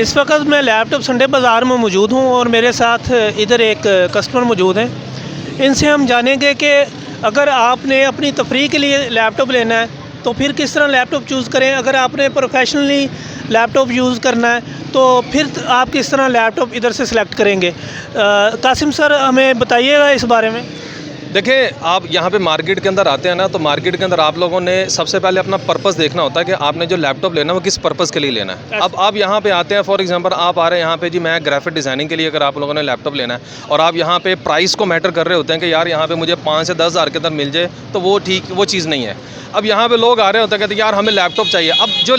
इस वक्त मैं लैपटॉप संडे बाज़ार में मौजूद हूँ और मेरे साथ इधर एक कस्टमर मौजूद हैं। इनसे हम जानेंगे कि अगर आपने अपनी तफरीह के लिए लैपटॉप लेना है तो फिर किस तरह लैपटॉप चूज़ करें। अगर आपने प्रोफेशनली लैपटॉप यूज़ करना है तो फिर आप किस तरह लैपटॉप इधर से सिलेक्ट करेंगे। कासिम सर हमें बताइएगा इस बारे में। देखिए, आप यहाँ पे मार्केट के अंदर आते हैं ना, तो मार्केट के अंदर आप लोगों ने सबसे पहले अपना पर्पस देखना होता है कि आपने जो लैपटॉप लेना है वो किस पर्पस के लिए लेना है। अब आप यहाँ पे आते हैं, फॉर एग्जांपल आप आ रहे हैं यहाँ पे जी मैं ग्राफिक डिज़ाइनिंग के लिए अगर आप लोगों ने लैपटॉप लेना है और आप यहाँ पे प्राइस को मैटर कर रहे होते हैं कि यार यहाँ पे मुझे 5 से 10 हज़ार के अंदर मिल जाए, तो वो ठीक वो चीज़ नहीं है। अब यहाँ पे लोग आ रहे होते हैं कहते हैं यार हमें लैपटॉप चाहिए। अब जो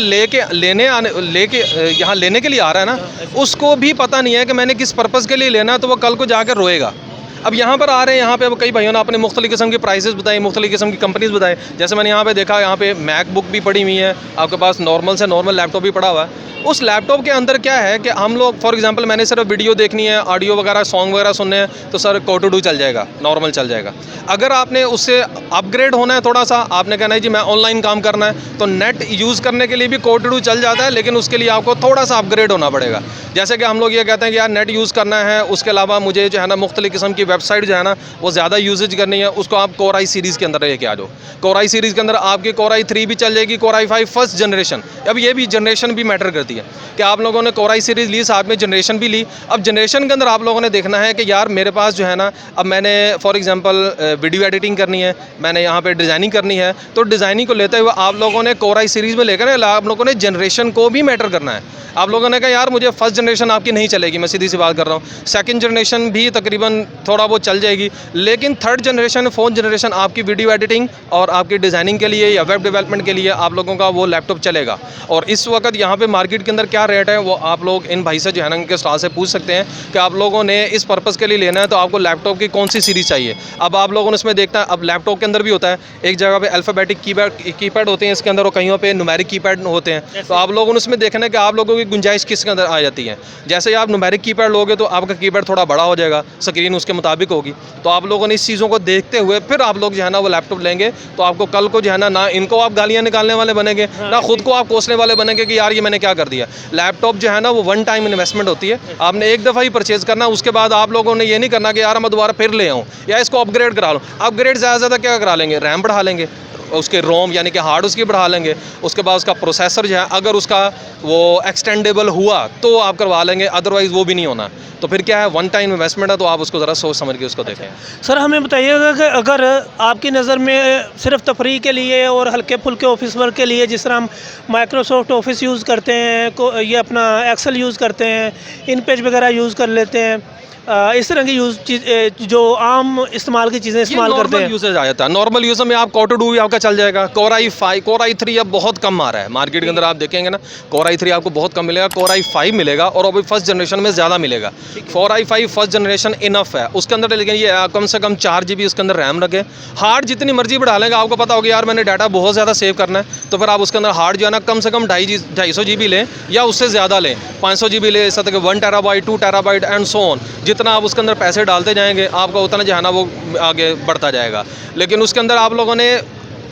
यहाँ लेने के लिए आ रहा है ना, उसको भी पता नहीं है कि मैंने किस पर्पज़ के लिए लेना है, तो वो कल को जाकर रोएगा। अब यहाँ पर आ रहे हैं, यहाँ पे कई भाइयों ने अपने मुख्तलिफ़ किस्म की प्राइसेस बताई, मुख्तलिफ़ किस्म की कंपनीज़ बताई। जैसे मैंने यहाँ पे देखा, यहाँ पे मैकबुक भी पड़ी हुई है, आपके पास नॉर्मल से नॉर्मल लैपटॉप भी पड़ा हुआ है। उस लैपटॉप के अंदर क्या है कि हम लोग फॉर एग्जांपल मैंने सिर्फ वीडियो देखनी है, ऑडियो वगैरह सॉन्ग वगैरह सुनने हैं, तो सर Core2Do चल जाएगा, नॉर्मल चल जाएगा। अगर आपने उससे अपग्रेड होना है थोड़ा सा, आपने कहना है जी मैं ऑनलाइन काम करना है, तो नेट यूज़ करने के लिए भी Core2Do चल जाता है, लेकिन उसके लिए आपको थोड़ा सा अपग्रेड होना पड़ेगा। जैसे कि हम लोग ये कहते हैं कि यार नेट यूज़ करना है, उसके अलावा मुझे जो है ना मुख्तलिफ़ किस्म की वेबसाइट जो है ना वो ज़्यादा यूजेज करनी है, उसको आप Core i सीरीज़ के अंदर लेके आ जाओ। Core i सीरीज़ के अंदर आपकी Core i3 भी चल जाएगी, Core i5 फर्स्ट जनरेशन। अब ये भी जनरेशन भी मैटर करती है कि आप लोगों ने Core i सीरीज़ ली, साथ में जनरेशन भी ली। अब जनरेशन के अंदर आप लोगों ने देखना है कि यार मेरे पास जो है ना, अब मैंने फॉर एग्जांपल वीडियो एडिटिंग करनी है, मैंने यहाँ पे डिज़ाइनिंग करनी है, तो डिज़ाइनिंग को लेते हुए आप लोगों ने Core i सीरीज़ में लेकर आप लोगों ने जनरेशन को भी मैटर करना है। आप लोगों ने कहा यार मुझे फर्स्ट जनरेशन आपकी नहीं चलेगी, मैं सीधी सी बात कर रहा हूँ, सेकंड जनरेशन भी तकरीबन थोड़ा बहुत चल जाएगी, लेकिन थर्ड जनरेशन फोर्थ जनरेशन आपकी वीडियो एडिटिंग और आपकी डिज़ाइनिंग के लिए या वेब डेवलपमेंट के लिए आप लोगों का वो लैपटॉप चलेगा। और इस वक्त यहाँ पे मार्केट के अंदर क्या रेट है वो आप लोग इन भाई से जो है ना इनके स्टॉल से पूछ सकते हैं कि आप लोगों ने इस पर्पज़ के लिए लेना है तो आपको लैपटॉप की कौन सी सीरीज़ चाहिए। अब आप लोगों ने इसमें देखना है, अब लैपटॉप के अंदर भी होता है, एक जगह पे अल्फ़ाबेटिक कीपैड होते हैं इसके अंदर और कहीं पे न्यूमेरिक कीपैड होते हैं। तो आप लोगों ने इसमें देखना है कि आप लोगों की गुंजाइश किसके अंदर आ जाती है। जैसे आप न्यूमेरिक कीपैड लोगे तो आपका कीपैड थोड़ा बड़ा हो जाएगा, स्क्रीन उसके मुताबिक होगी। तो आप लोगों ने इस चीज़ों को देखते हुए फिर आप लोग जो है ना वो लैपटॉप लेंगे, तो आपको कल को जो है ना इनको आप गालियाँ निकालने वाले बनेंगे, ना खुद को आप कोसने वाले बनेंगे कि यार ये मैंने क्या कर दिया। लैपटॉप जो है ना वो वन टाइम इन्वेस्टमेंट होती है, आपने एक दफ़ा ही परचेज़ करना, उसके बाद आप लोगों ने ये नहीं करना कि यार मैं दोबारा फिर ले आऊँ या इसको अपग्रेड करा लूँ। अपग्रेड ज़्यादा से ज़्यादा क्या करा लेंगे, रैम बढ़ा लेंगे, उसके रोम यानी कि हार्ड उसकी बढ़ा लेंगे, उसके बाद उसका प्रोसेसर जो है अगर उसका वो एक्सटेंडेबल हुआ तो आप करवा लेंगे, अदरवाइज़ वो भी नहीं होना। तो फिर क्या है, वन टाइम इन्वेस्टमेंट है, तो आप उसको ज़रा सोच समझ के उसको देखें। सर हमें बताइएगा कि अगर आपकी नज़र में सिर्फ तफरीह के लिए और हल्के फुल्के ऑफिस वर्क के लिए, जिस तरह हम माइक्रोसॉफ्ट ऑफिस यूज़ करते हैं, ये अपना एक्सेल यूज़ करते हैं, इन पेज वगैरह यूज़ कर लेते हैं, इस तरह की जो आम इस्तेमाल की चीज़ें इस्तेमाल करते हैं, यूसेज आ जाता है। नॉर्मल यूज़ में आप Core2Do भी आपका चल जाएगा। Core i3 अब बहुत कम आ रहा है मार्केट के अंदर, आप देखेंगे ना Core i3 आपको बहुत कम मिलेगा, Core i5 मिलेगा और अभी फर्स्ट जनरेशन में ज़्यादा मिलेगा। Core i5 first generation enough है उसके अंदर, लेकिन ये कम से कम 4 GB उसके अंदर रैम रखें। हार्ड जितनी मर्जी बढ़ा लेंगे, आपको पता होगा यार मैंने डाटा बहुत ज़्यादा सेव करना है, तो फिर आप उसके अंदर हार्ड जो है ना कम से कम 250 GB लें या उससे ज़्यादा लें, 500 GB ले सकते हैं, 1 TB 2 TB and so on. जितना आप उसके अंदर पैसे डालते जाएंगे आपका उतना जो है ना वो आगे बढ़ता जाएगा। लेकिन उसके अंदर आप लोगों ने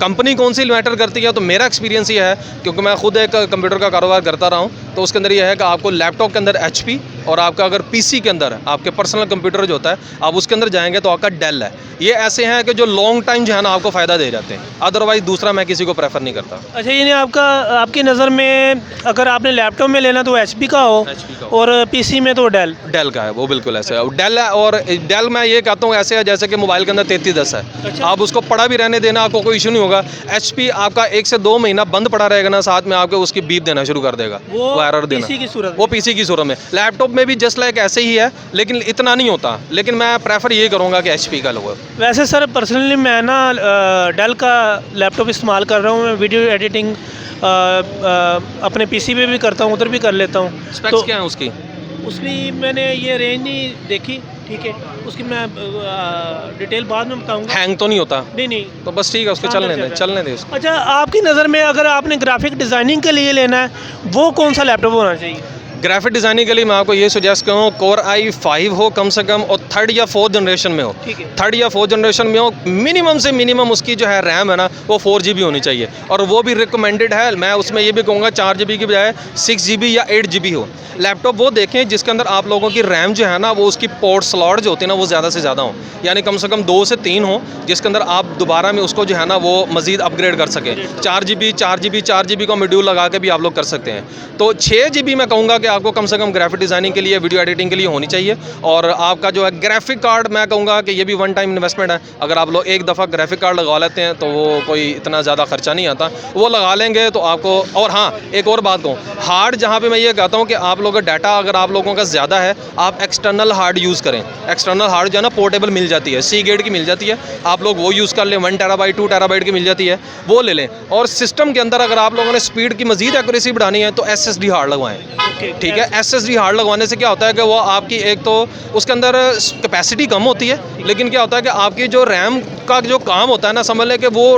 कंपनी कौन सी मैटर करती है, तो मेरा एक्सपीरियंस ये है, क्योंकि मैं खुद एक कंप्यूटर का कारोबार करता रहा हूँ, तो उसके अंदर ये है कि आपको लैपटॉप के अंदर HP और आपका अगर PC के अंदर आपके पर्सनल कंप्यूटर जो होता है आप उसके अंदर जाएंगे तो आपका डेल है। ये ऐसे हैं कि जो लॉन्ग टाइम जो है ना आपको फ़ायदा दे जाते हैं, अदरवाइज़ दूसरा मैं किसी को प्रेफर नहीं करता। अच्छा यानी आपकी नज़र में अगर आपने लैपटॉप में लेना तो HP का हो और PC में तो डेल का है, वो बिल्कुल ऐसे है, डेल है। और डेल मैं ये कहता हूँ ऐसे है जैसे कि मोबाइल के अंदर 3310 है। अच्छा। आप उसको पड़ा भी रहने देना, आपको कोई इशू नहीं होगा। HP आपका 1 से 2 महीना बंद पड़ा रहेगा ना, साथ में आपके उसकी बीप देना शुरू कर देगा, वो एरर देना, वो PC की सूरत में। लैपटॉप में भी जस्ट लाइक ऐसे ही है, लेकिन इतना नहीं होता, लेकिन मैं प्रेफर ये करूँगा कि HP का लो। वैसे सर पर्सनली मैं ना डेल का लैपटॉप इस्तेमाल कर रहा हूँ, मैं वीडियो एडिटिंग अपने PC पे भी करता हूँ, उधर भी कर लेता हूँ। स्पेक्स क्या है उसकी मैंने ये रेंज नहीं देखी, ठीक है, उसकी मैं डिटेल बाद में बताऊंगा। हैंग तो नहीं होता? नहीं तो बस ठीक है, उसको चलने दे उसको। अच्छा आपकी नज़र में अगर आपने ग्राफिक डिज़ाइनिंग के लिए लेना है वो कौन सा लैपटॉप होना चाहिए? ग्राफिक डिज़ाइनिंग के लिए मैं आपको ये सजेस्ट करूँ कोर i5 हो कम से कम और 3rd या 4th जनरेशन में हो। ठीक है। 3rd या 4th जनरेशन में हो, मिनिमम से मिनिमम उसकी जो है रैम है ना वो 4 GB होनी चाहिए, और वो भी रिकमेंडेड है। मैं उसमें ये भी कहूँगा 4 GB की बजाय 6 GB या 8 GB हो। लैपटॉप वो देखें जिसके अंदर आप लोगों की रैम जो है ना वो उसकी पोर्ट स्लॉट जो होती है ना वो ज़्यादा से ज़्यादा हो, यानी कम से कम 2 से 3 हो, जिसके अंदर आप दोबारा में उसको जो है ना वो मज़ीद अपग्रेड कर सकें। 4 GB का मॉड्यूल लगा के भी आप लोग कर सकते हैं। तो 6 GB मैं कहूँगा कि आपको कम से कम ग्राफिक डिज़ाइनिंग के लिए, वीडियो एडिटिंग के लिए होनी चाहिए। और आपका जो है ग्राफिक कार्ड, मैं कहूँगा कि ये भी वन टाइम इन्वेस्टमेंट है। अगर आप लोग एक दफ़ा ग्राफिक कार्ड लगा लेते हैं तो वो कोई इतना ज़्यादा खर्चा नहीं आता, वो लगा लेंगे तो आपको। और हाँ, एक और बात कहूँ, हार्ड जहाँ पे मैं ये कहता हूँ कि आप लोगों का डाटा अगर आप लोगों का ज़्यादा है, आप एक्सटर्नल हार्ड यूज़ करें। एक्सटर्नल हार्ड जो है ना पोर्टेबल मिल जाती है, Seagate की मिल जाती है, आप लोग वो यूज़ कर लें। 1 TB 2 TB की मिल जाती है, वो ले लें। और सिस्टम के अंदर अगर आप लोगों ने स्पीड की मज़ीद एक्यूरेसी बढ़ानी है तो SSD हार्ड लगवाएं। ठीक है, SSD हार्ड लगवाने से क्या होता है कि वो आपकी एक तो उसके अंदर कैपेसिटी कम होती है, लेकिन क्या होता है कि आपकी जो रैम का जो काम होता है ना, समझ लें कि वो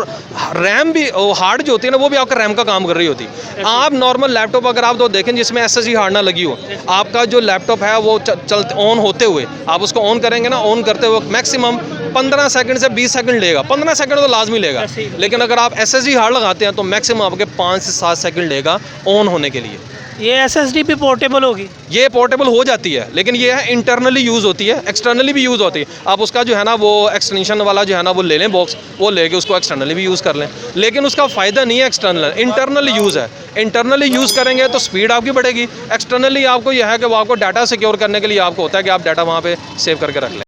रैम भी हार्ड जो होती है ना वो भी आपका रैम का काम कर रही होती है। आप नॉर्मल लैपटॉप अगर आप तो देखें जिसमें SSD हार्ड ना लगी हो, आपका जो लैपटॉप है वो चलते ऑन होते हुए आप उसको ऑन करेंगे ना, ऑन करते हुए मैक्सिमम 15 सेकंड से 20 सेकंड लेगा। 15 सेकंड तो लाजमी लेगा, लेकिन अगर आप SSD हार्ड लगाते हैं तो मैक्सिमम आपके 5 से 7 सेकंड लेगा ऑन होने के लिए। ये SSD भी पोर्टेबल होगी? ये पोर्टेबल हो जाती है, लेकिन ये है इंटरनली यूज़ होती है, एक्सटर्नली भी यूज़ होती है। आप उसका जो है ना वो एक्सटेंशन वाला जो है ना वो ले लें बॉक्स, वो लेके उसको एक्सटर्नली भी यूज़ कर लें, लेकिन उसका फ़ायदा नहीं है एक्सटर्नल, इंटरनल यूज़ है। इंटरनली यूज़ करेंगे तो स्पीड आपकी बढ़ेगी, एक्सटर्नली आपको यह है कि वो आपको डाटा सिक्योर करने के लिए आपको होता है कि आप डाटा वहाँ पे सेव करके रख लें।